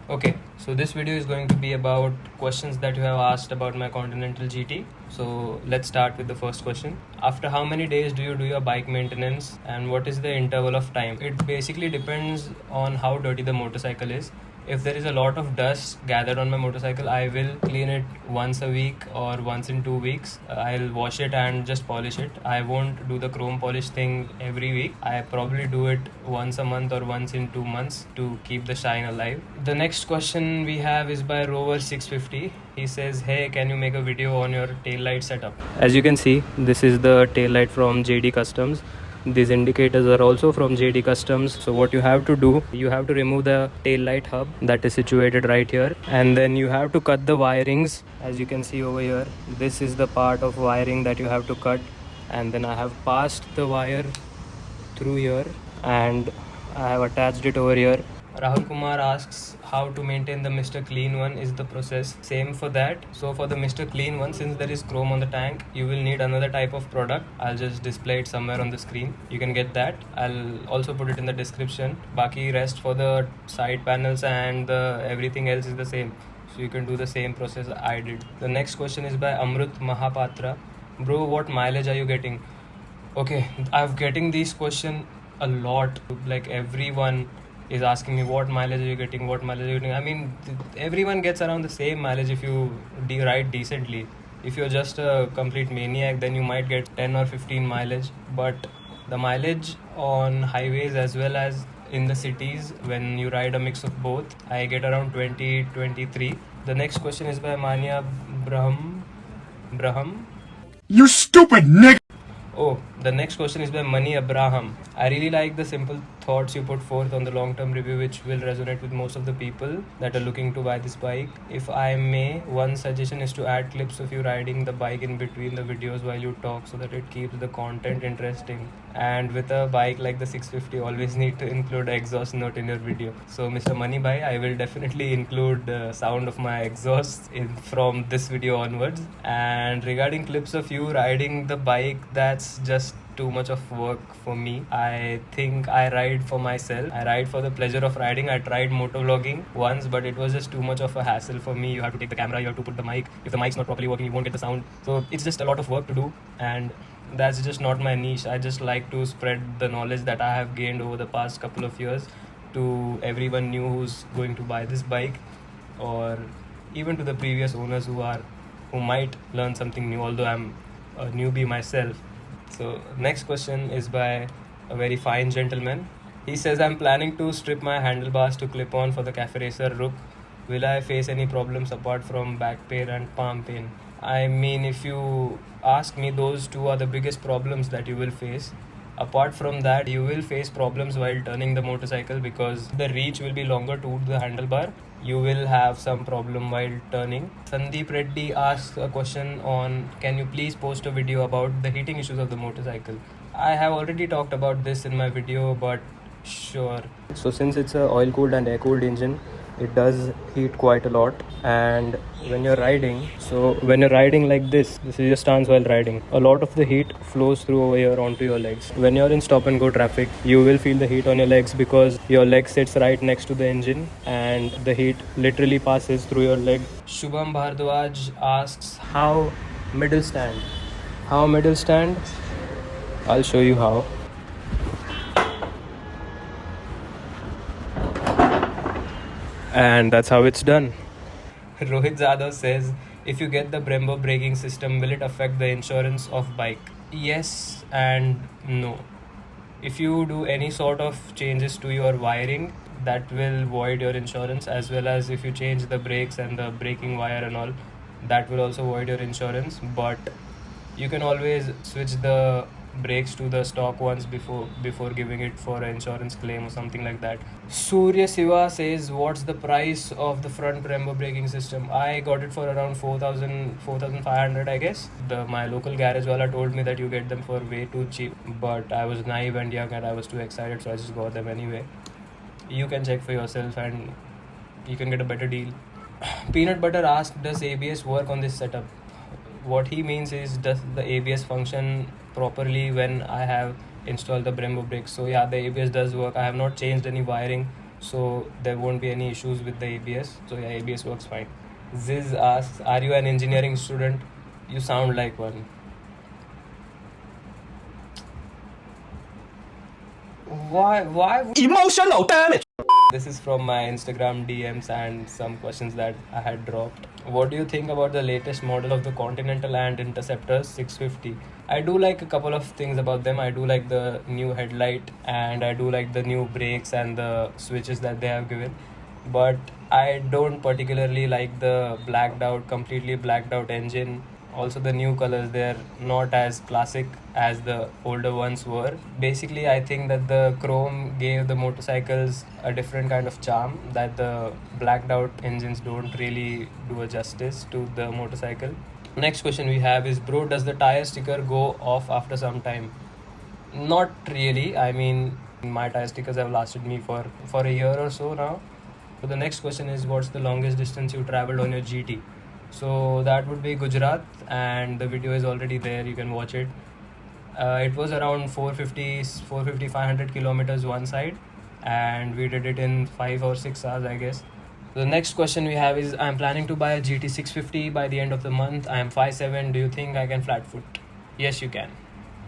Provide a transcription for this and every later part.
Okay, so this video is going to be about questions that you have asked about my Continental GT. So let's start with the first question. After how many days do you do your bike maintenance and what is the interval of time? It basically depends on how dirty the motorcycle is. If there is a lot of dust gathered on my motorcycle, I will clean it once a week or once in 2 weeks. I'll wash it and just polish it. I won't do the chrome polish thing every week. I probably do it once a month or once in 2 months to keep the shine alive. The next question we have is by Rover 650. He says, hey, can you make a video on your taillight setup? As you can see, this is the taillight from JD Customs. These indicators are also from JD Customs. So what you have to do, you have to remove the tail light hub that is situated right here, and then you have to cut the wirings. As you can see over here, this is the part of wiring that you have to cut, and then I have passed the wire through here and I have attached it over here. Rahul Kumar asks how to maintain the Mr. Clean one is the process. Same for that. So for the Mr. Clean one, since there is chrome on the tank, you will need another type of product. I'll just display it somewhere on the screen. You can get that. I'll also put it in the description. Baki rest for the side panels and everything else is the same. So you can do the same process I did. The next question is by Amrut Mahapatra. Bro, what mileage are you getting? Okay, I'm getting these questions a lot. Like everyone is asking me what mileage are you getting, what mileage are you getting. I mean, everyone gets around the same mileage if you ride decently. If you're just a complete maniac, then you might get 10 or 15 mileage. But the mileage on highways as well as in the cities, when you ride a mix of both, I get around 20, 23. The next question is by Manya Braham. You stupid nigga! Oh, the next question is by Mani Abraham. I really like the simple thoughts you put forth on the long-term review, which will resonate with most of the people that are looking to buy this bike. If I may, one suggestion is to add clips of you riding the bike in between the videos while you talk, so that it keeps the content interesting. And with a bike like the 650, always need to include an exhaust note in your video. So Mr. Money Bhai, I will definitely include the sound of my exhaust from this video onwards. And regarding clips of you riding the bike, that's just too much of work for me. I think I ride for myself. I ride for the pleasure of riding. I tried motovlogging once, but it was just too much of a hassle for me. You have to take the camera, you have to put the mic. If the mic's not properly working, you won't get the sound. So it's just a lot of work to do, and that's just not my niche. I just like to spread the knowledge that I have gained over the past couple of years to everyone new who's going to buy this bike, or even to the previous owners who might learn something new, although I'm a newbie myself. So next question is by a very fine gentleman. He says, I'm planning to strip my handlebars to clip on for the Cafe Racer Rook. Will I face any problems apart from back pain and palm pain? I mean, if you ask me, those two are the biggest problems that you will face. Apart from that, you will face problems while turning the motorcycle because the reach will be longer to the handlebar. You will have some problem while turning. Sandeep Reddy asks a question on, can you please post a video about the heating issues of the motorcycle? I have already talked about this in my video, but sure. So since it's a oil cooled and air cooled engine, it does heat quite a lot. And when you're riding like this is your stance while riding, a lot of the heat flows through over here onto your legs. When you're in stop and go traffic, you will feel the heat on your legs because your leg sits right next to the engine and the heat literally passes through your leg. Shubham Bhardwaj asks, how middle stand? I'll show you how. And that's how it's done. Rohit Zadav says, if you get the Brembo braking system, will it affect the insurance of bike? Yes and no. If you do any sort of changes to your wiring, that will void your insurance, as well as if you change the brakes and the braking wire and all, that will also void your insurance. But you can always switch the brakes to the stock ones before giving it for an insurance claim or something like that. Surya Siva says, what's the price of the front Brembo braking system? I got it for around 4,500 I guess. My local garage wala told me that you get them for way too cheap, but I was naive and young and I was too excited, so I just got them anyway. You can check for yourself and you can get a better deal. Peanut Butter asked, does ABS work on this setup? What he means is, does the ABS function properly when I have installed the Brembo brakes? So yeah, the ABS does work. I have not changed any wiring so there won't be any issues with the ABS. So yeah, ABS works fine. Ziz asks, are you an engineering student? You sound like one. Why Emotional damage. This is from my Instagram DMs and some questions that I had dropped. What do you think about the latest model of the Continental and Interceptor 650? I do like a couple of things about them. I do like the new headlight and I do like the new brakes and the switches that they have given. But I don't particularly like the completely blacked out engine. Also, the new colors, they're not as classic as the older ones were. Basically, I think that the chrome gave the motorcycles a different kind of charm that the blacked out engines don't really do a justice to the motorcycle. Next question we have is, bro, does the tire sticker go off after some time? Not really. I mean, my tire stickers have lasted me for a year or so now. So the next question is, what's the longest distance you traveled on your GT? So that would be Gujarat, and the video is already there. You can watch it. It was around 500 kilometers one side, and we did it in 5 or 6 hours, I guess. The next question we have is, I'm planning to buy a GT650 by the end of the month. I am 5'7". Do you think I can flat foot? Yes, you can.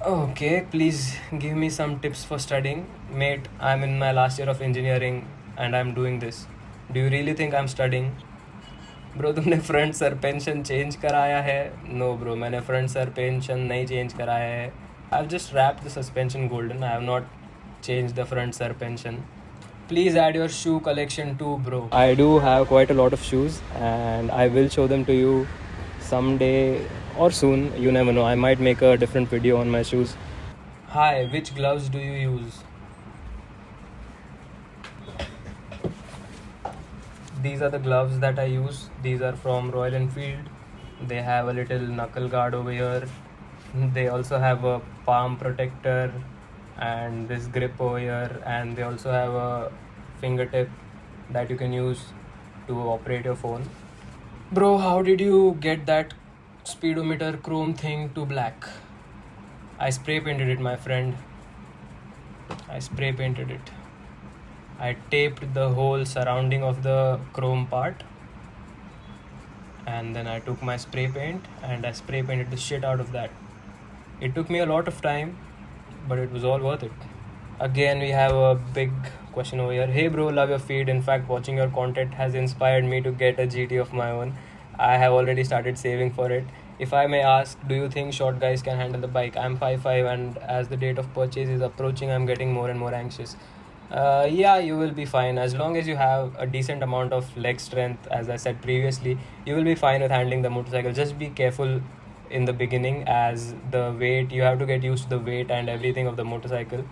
Okay, please give me some tips for studying. Mate, I'm in my last year of engineering and I'm doing this. Do you really think I'm studying? Bro तुमने front suspension change कराया है? No bro, मैंने front suspension नहीं change कराया है. I have just wrapped the suspension golden. I have not change the front suspension. Please add your shoe collection too, bro. I do have quite a lot of shoes and I will show them to you someday or soon. You never know. I might make a different video on my shoes. Hi, which gloves do you use? These are the gloves that I use. These are from Royal Enfield. They have a little knuckle guard over here. They also have a palm protector and this grip over here, and they also have a fingertip that you can use to operate your phone. Bro, how did you get that speedometer chrome thing to black? I spray painted it, my friend. I spray painted it. I taped the whole surrounding of the chrome part, and then I took my spray paint and I spray painted the shit out of that. It took me a lot of time, but it was all worth it. Again, we have a big question over here. Hey bro, love your feed. In fact, watching your content has inspired me to get a GT of my own. I have already started saving for it. If I may ask, do you think short guys can handle the bike? I'm 5'5", and as the date of purchase is approaching, I'm getting more and more anxious. Yeah, you will be fine as long as you have a decent amount of leg strength. As I said previously, you will be fine with handling the motorcycle. Just be careful in the beginning, as the weight, you have to get used to the weight and everything of the motorcycle.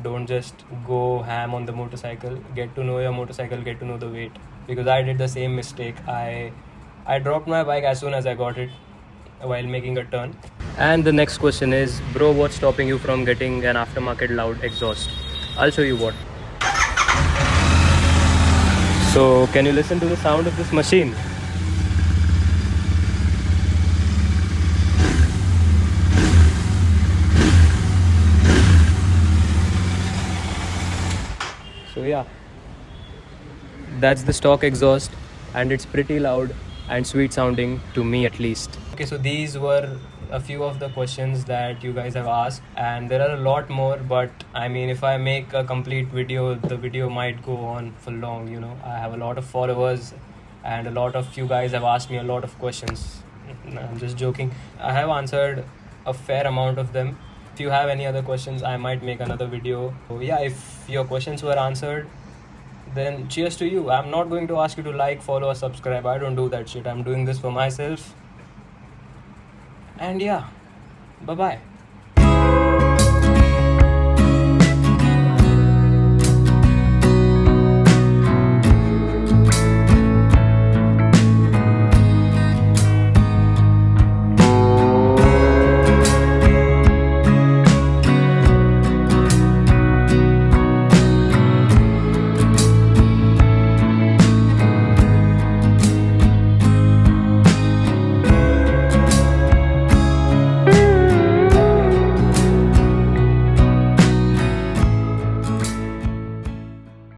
Don't just go ham on the motorcycle. Get to know your motorcycle, get to know the weight, because I did the same mistake. I dropped my bike as soon as I got it while making a turn. And the next question is, bro, what's stopping you from getting an aftermarket loud exhaust? I'll show you what. So can you listen to the sound of this machine? So yeah, that's the stock exhaust, and it's pretty loud and sweet sounding, to me at least. Okay, so these were a few of the questions that you guys have asked, and there are a lot more, but I mean, if I make a complete video, the video might go on for long, you know. I have a lot of followers and a lot of you guys have asked me a lot of questions. I'm just joking. I have answered a fair amount of them. If you have any other questions, I might make another video. So yeah, if your questions were answered, then cheers to you. I'm not going to ask you to like, follow or subscribe. I don't do that shit. I'm doing this for myself. And yeah, bye bye.